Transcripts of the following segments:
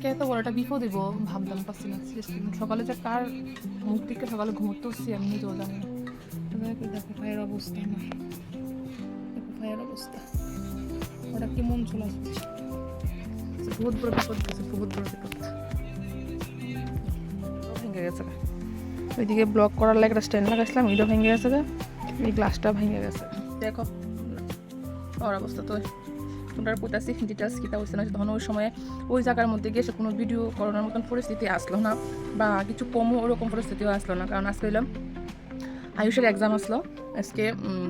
আজকে এত বড় একটা বিপদ দিব ভাবলাম পাচ্ছি না সিরিয়াসলি সকালে যে কার মুখ থেকে সকালে ঘুমোতে হচ্ছি আমি নিজেও জানি না দেখো ভাইয়ের অবস্থা আমার দেখো ভাইয়ের অবস্থা ওটা কি মন চলে আসছে বহুত বড় বিপদ গেছে বহুত বড় বিপদ ভেঙে গেছে ওইদিকে ব্লক করার লাগে একটা স্ট্যান্ড লাগাইছিলাম ওইটা ভেঙে গেছে এই গ্লাসটা ভেঙে গেছে দেখো ওর অবস্থা তো তোমরা কোথাছি ডিটেলস কীটা হচ্ছে না তখন ওই সময়ে ওই জায়গার মধ্যে গিয়ে সে কোনো ভিডিও করানোর মতন পরিস্থিতি আসলো না বা কিছু কমও ওরকম পরিস্থিতিও আসলো না কারণ আজকে এলাম আয়ুষের এক্সাম আসলো আজকে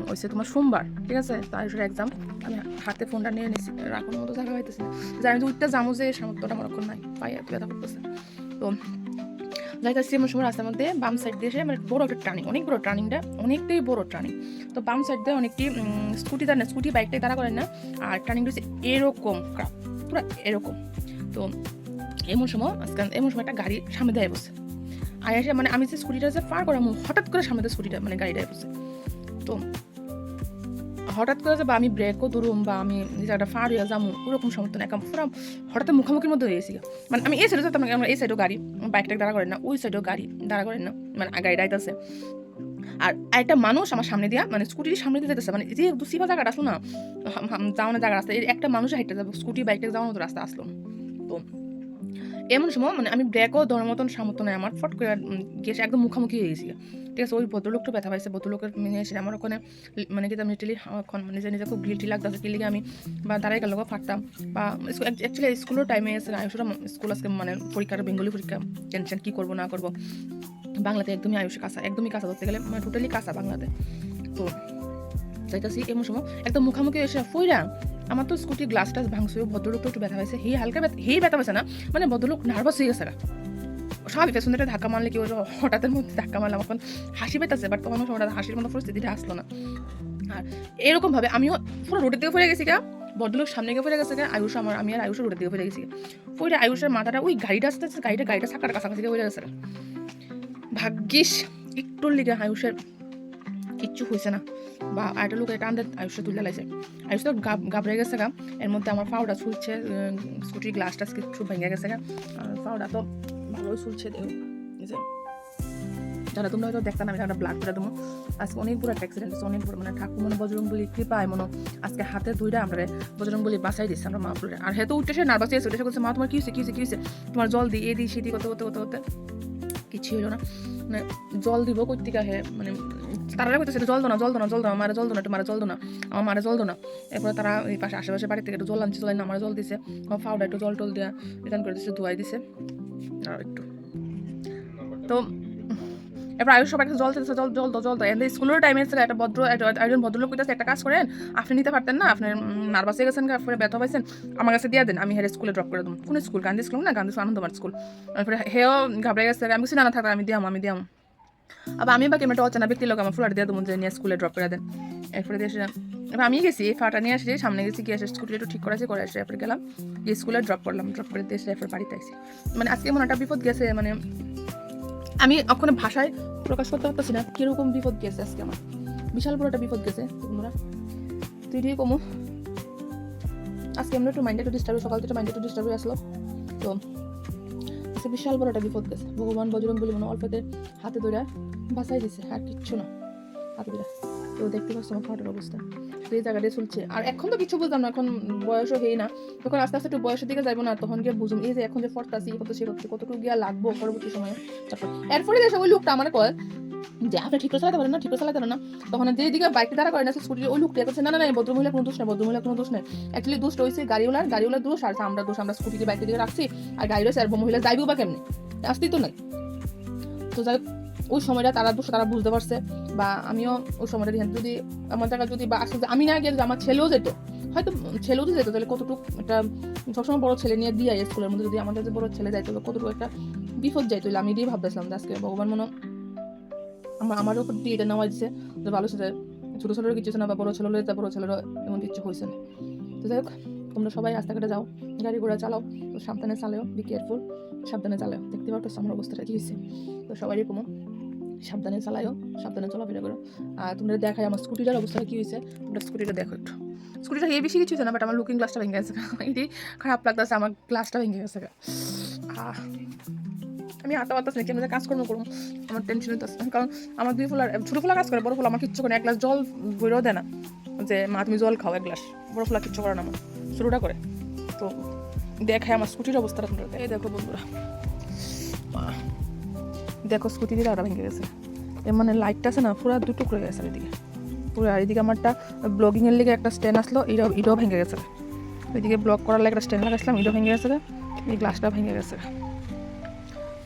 হচ্ছে তোমার সোমবার ঠিক আছে তো আয়ুষের এক্সাম আমি হাতে ফোনটা নিয়ে নিচ্ছি রাখার মতো জায়গা হইতেছে না যে আমি তো উঠতে যাবো যে সামর্থ্যটা আমার এখন নাই পায়ে এত ব্যথা করতেছে তো যাইতেছি এমন সময় রাস্তার মধ্যে বাম সাইড দিয়ে এসে মানে বড় একটা টার্নিং অনেক বড় টার্নিংটা অনেকটাই বড় টার্নিং তো বাম সাইড দিয়ে অনেকটি স্কুটি বাইকটাই তারা করেন না আর টার্নিংটা হচ্ছে এরকম পুরো এরকম তো এমন সময় একটা গাড়ি সামনে দেয় বসে আর এসে মানে আমি যে স্কুটিটা যে পার করাম হঠাৎ করে সামনে স্কুটিটা মানে গাড়িটা বসে তো হঠাৎ করে যে বা আমি ব্রেকও ধরুম বা আমি জায়গাটা ফার হয়ে যাবো ওরকম সমর্থন একা পুরো হঠাৎ মুখোমুখির মধ্যে হয়ে গেছি মানে আমি এই সাইডে যেতাম আমরা এই সাইডেও গাড়ি বাইকটাকে দাঁড়া করেন না ওই সাইডেও গাড়ি দাঁড়া করেন না মানে গাড়িটা আইতেছে আর একটা মানুষ আমার সামনে দিয়া মানে স্কুটির সামনে দিয়ে যেতেছে মানে যে একটু সিপা জায়গাটা আসলো না যাওয়ানোর জায়গা রাস্তা একটা মানুষ হাইটে যাবে স্কুটি বাইকটাকে যাওয়ানোর রাস্তা আসলো না তো এমন সময় মানে আমি ব্রেকও ধরার মতন সামর্থ্য নেই আমার ফট করে গেছে একদম মুখোমুখি হয়ে গেছি ঠিক আছে ওই ভদ্রলোকটা ব্যথা পাইছে ভদ্রলোকের মেনে এসে আমার ওখানে মানে কি আমি লিটালি এখন নিজে নিজে খুব গিল্টি লাগতেছে কি লিগে আমি বা দাঁড়াই গেল ফাটতাম বা অ্যাকচুয়ালি স্কুলের টাইমে এসে আয়ুষরা স্কুল আজকে মানে পরীক্ষাটা বেঙ্গলি পরীক্ষা টেনশন কী করবো না করবো বাংলাতে একদমই আয়ুষ কাঁচা একদমই কাঁচা ধরতে গেলে মানে টোটালি কাঁচা বাংলাতে তো যাইতেছি এমন সময় একদম মুখোমুখি এসে ফইরা আমার তো স্কুটির গ্লাসটা ভাঙছে ভদ্রলোকটা একটু ব্যথা পাইছে হালকা ব্যথা পাইছে না মানে ভদ্রলোক নার্ভাস হয়ে গেছে স্বাভাবিক পেছন থেকে ধাক্কা মারলে কি ওই হঠাৎের মধ্যে ধাক্কা মারলাম এখন হাসি পেতেছে বাট তখন সময় হাসির মতো পরিস্থিতিটা আসলো না আর এরকমভাবে আমিও পুরো রোডের দিকে ফিরে গেছি ভদ্রলোক সামনে গিয়ে ফিরে গেছে আয়ুষ আমি আর আয়ুষের রোডের দিকে ফিরে গেছি ফিরে আয়ুষের মাথাটা ওই গাড়িটা আসতে গাড়িটা চাকার কাছাকাছি ফিরে গেছে ভাগ্যিস একটুর লিগে আয়ুষের কিচ্ছু হয়েছে না বা আরেকটা লোক এটা আমাদের আয়ুষে তুলে লাগছে আয়ুষ তো গাবড়ে গেছে এর মধ্যে আমার পাউডার ছুলছে স্কুটির গ্লাসটা কিছু ভেঙে গেছে আর পাউডার তো ভালোই ছুলছে যারা তোমরা হয়তো দেখতাম আমি একটা ব্লাড করে দেবো আজকে অনেক বড় একটা অ্যাক্সিডেন্ট হচ্ছে অনেক বড় মানে ঠাকুর মানে বজরংবলী কৃপায় মনে আজকে হাতে ধুইরা আমরা বজরংবলী বাঁচাই দিচ্ছি আমরা মাপুরে আর হেতু উঠে সে নার্ভাস হয়েছে উঠে বলছে মা তোমার কি হয়েছে তোমার জল দিই এ দিই সেদি করতে কিছু হলো না মানে জল দিব কর্তিকা হে মানে তারা করতেছে জল দো না মারা জল দো না একটু মারা জল দো না আমার মারা জল দো না এরপরে তারা এই পাশে আশেপাশে বাড়ি থেকে একটু জল আনছে না আমার জল দিছে আমার ফাউডা একটু জল টল দেওয়া রিটার্ন করে দিচ্ছে ধোয়াই দিছে আর একটু তো এবার আয়ুষ সবাই জল দিতেছে জল এদের স্কুলের টাইমে একটা একজন ভদ্রলোক কইতেছে একটা কাজ করেন আপনি নিতে পারতেন না আপনার নার্ভাস হয়ে গেছেন আপনার ব্যথা পাইছেন আমার কাছে দিয়ে দেন আমি হেরে স্কুলে ড্রপ করে দেবো কোন স্কুল গান্ধী স্কুল না গান্ধী আনন্দমার স্কুল এরপরে হেও ঘাবড়ে গেছে আমি কিছু না থাকলে আমি দিয়াম আবার আমি বা কেমনটা অচেনা ব্যক্তির লোক আমার ফ্লাট দিয়ে দেবো যে নিয়ে স্কুলে ড্রপ করে দেন এরপরে দিয়ে এবার আমি গেছি এই ফাটা নিয়ে আসি সামনে গেছি গিয়ে এসে স্কুটি একটু ঠিক করে আসে এরপরে গেলাম গিয়ে স্কুলে ড্রপ করে দিয়ে এসে এরপরে বাড়িতে আসি মানে আজকে এমন একটা বিপদ গেছে মানে আমি ওখানে ভাষায় প্রকাশ করতে পারতেছি না কিরকম বিপদ গেছে আজকে আমার বিশাল বড় একটা বিপদ গেছে তোমরা তুই দিয়ে কমো আজকে আমরা একটু মাইন্ডে একটু ডিস্টার্ব সকাল থেকে মাইন্ডে একটু ডিস্টার্ব হয়ে আসলো তো আজকে বিশাল বড় একটা বিপদ গেছে ভগবান বজরংবলী মনে অল্পতে হাতে ধরে বাঁচাই দিছে আর কিচ্ছু না হাতে ধরে তো দেখতে পাচ্ছ আমার ফাটার অবস্থা তো এই জায়গাটায় চলছে আর এখন তো কিছু বুঝলাম না এখন বয়সও হই না তখন আস্তে আস্তে একটু বয়সের দিকে যাবো না তখন গিয়ে বুঝুম এই যে এখন যে ফটতাছি সে হচ্ছে কতটুকু গিয়া লাগবো পরবর্তী সময়ে তারপর এরপরে যে ওই লোকটা আমার কয় যে আপনি ঠিক করে চালাতে পারেন না তখন যেদিকে বাইকটা দাঁড়া করে না স্কুটি ওই লোকটা করছে না ভদ্রমহিলা কোনো দোষ নেই অ্যাকচুয়ালি দোষ হয়েছে গাড়িওয়ালার দোষ আর আমরা স্কুটি বাইকের দিকে রাখছি আর গাড়ি রয়েছে আর মহিলা যাইবো বা কেমনি আসতেই তো নাই তো যাই ওই সময়টা তারা বুঝতে পারছে বা আমিও ওই সময়টা যদি আমার জায়গায় যদি বা আসলে আমি না গিয়ে আমার ছেলেও যেত হয়তো ছেলেও তো যেত তাহলে কতটুকু একটা সবসময় বড় ছেলে নিয়ে দিয়ে স্কুলের মধ্যে যদি আমাদের যে বড় ছেলে যাইতো কতটুকু একটা বিপদ যাইতো আমি এটাই ভাবতেছিলাম আজকে ভগবান মনে আমার উপর দিয়ে এটা নেওয়া দিচ্ছে যে ভালো সাথে ছোটো ছোটোর কিছু না বা বড়ো ছেলে বড়ো ছেলেরও এমন কিছু হয়েছে না তো যাই হোক তোমরা সবাই রাস্তাঘাটে যাও গাড়ি ঘোড়া চালাও তো সাবধানে চালাও বি কেয়ারফুল সাবধানে চালাও দেখতে পারতো আমার অবস্থাটা কী হয়েছে তো সবারই কমো সাবধানে চালাইও সাবধানে চলাফেরা করো আর তোমরা দেখাই আমার স্কুটিটার অবস্থাটা কী হয়েছে তোমরা স্কুটিটা দেখো একটু স্কুটিটা এই বেশি কিছু হয়েছে না বাট আমার লুকিং গ্লাসটা ভেঙে গেছে এটি খারাপ লাগতেছে আমার গ্লাসটা ভেঙে গেছে আমি আটা বাতাস নাকি আমি কাজকর্ম করুম, আমার টেনশন হইতেছে, কারণ আমার 2 ফুলার ছোটো ফুলা কাজ করে, বড় ফুলা আমার কিচ্ছু করে না, 1 গ্লাস জল বইরেও দেয় না যে মা তুমি জল খাও 1 গ্লাস, বড় ফুলা কিচ্ছু করে না, আমার শুরুটা করে। তো দেখায় আমার স্কুটির অবস্থাটা তোমরা, এই দেখো বন্ধুরা, দেখো স্কুটি দিয়ে আটা ভেঙে গেছে, এর মানে লাইটটা আছে না পুরো 2 টুকরো হয়ে গেছে এদিকে পুরো, আর এদিকে আমারটা ব্লগিংয়ের লিগে একটা স্ট্যান্ড আসলো, এটাও ভেঙে গেছে, ওইদিকে ব্লগ করার লাগে একটা স্ট্যান্ড লাগাইছিলাম, এটাও ভেঙে গেছে, এই গ্লাসটা ভেঙে গেছে।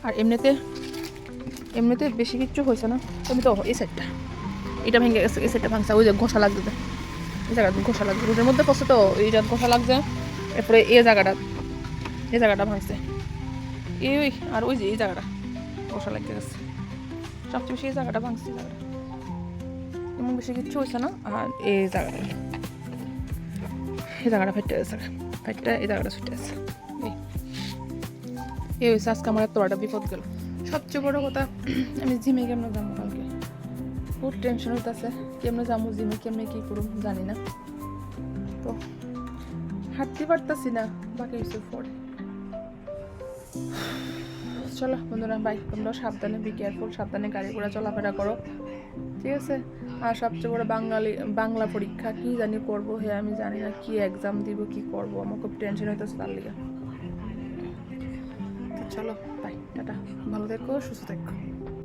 আর এমনিতে বেশি কিচ্ছু হয়েছে না, তুমি তো এই সাইডটা এটা ভেঙে গেছে, এই সাইডটা ভাঙছে, ওই যে ঘষা লাগছে, এই জায়গাটা ঘষা লাগছে, রোডের মধ্যে পড়ছে তো এইটা ঘষা লাগছে, এরপরে এই জায়গাটা ভাঙছে, এই আর ওই যে এই জায়গাটা ঘষা লাগতে গেছে, সবচেয়ে বেশি এই জায়গাটা ভাঙছে, জায়গাটা এমন বেশি কিচ্ছু হয়েছে না। আর এই জায়গাটা ফেটে গেছে, এই জায়গাটা ছুটে গেছে, এই হয়েছে আজকে আমার এত বড় বিপদ গেল। সবচেয়ে বড় কথা, আমি জিমে কেমন যাবো কালকে, খুব টেনশন হইতেছে, কেমনে যাবো জিমে, কেমনে কী করুম জানি না, তো হাঁটতে পারতেছি না, বাকি কিছু পরে। চলো বন্ধুরা, বাই, তোমরাও সাবধানে, বি কেয়ারফুল, সাবধানে গাড়ি ঘোড়া চলাফেরা করো, ঠিক আছে। আর সবচেয়ে বড় বাংলা পরীক্ষা কি জানি করবো, হ্যাঁ আমি জানি না কি এক্সাম দিব, কি করব, আমার খুব টেনশন হইতেছে তার লিগে। চলো বাই, টাটা, ভালো থেকো, সুস্থ থেকো।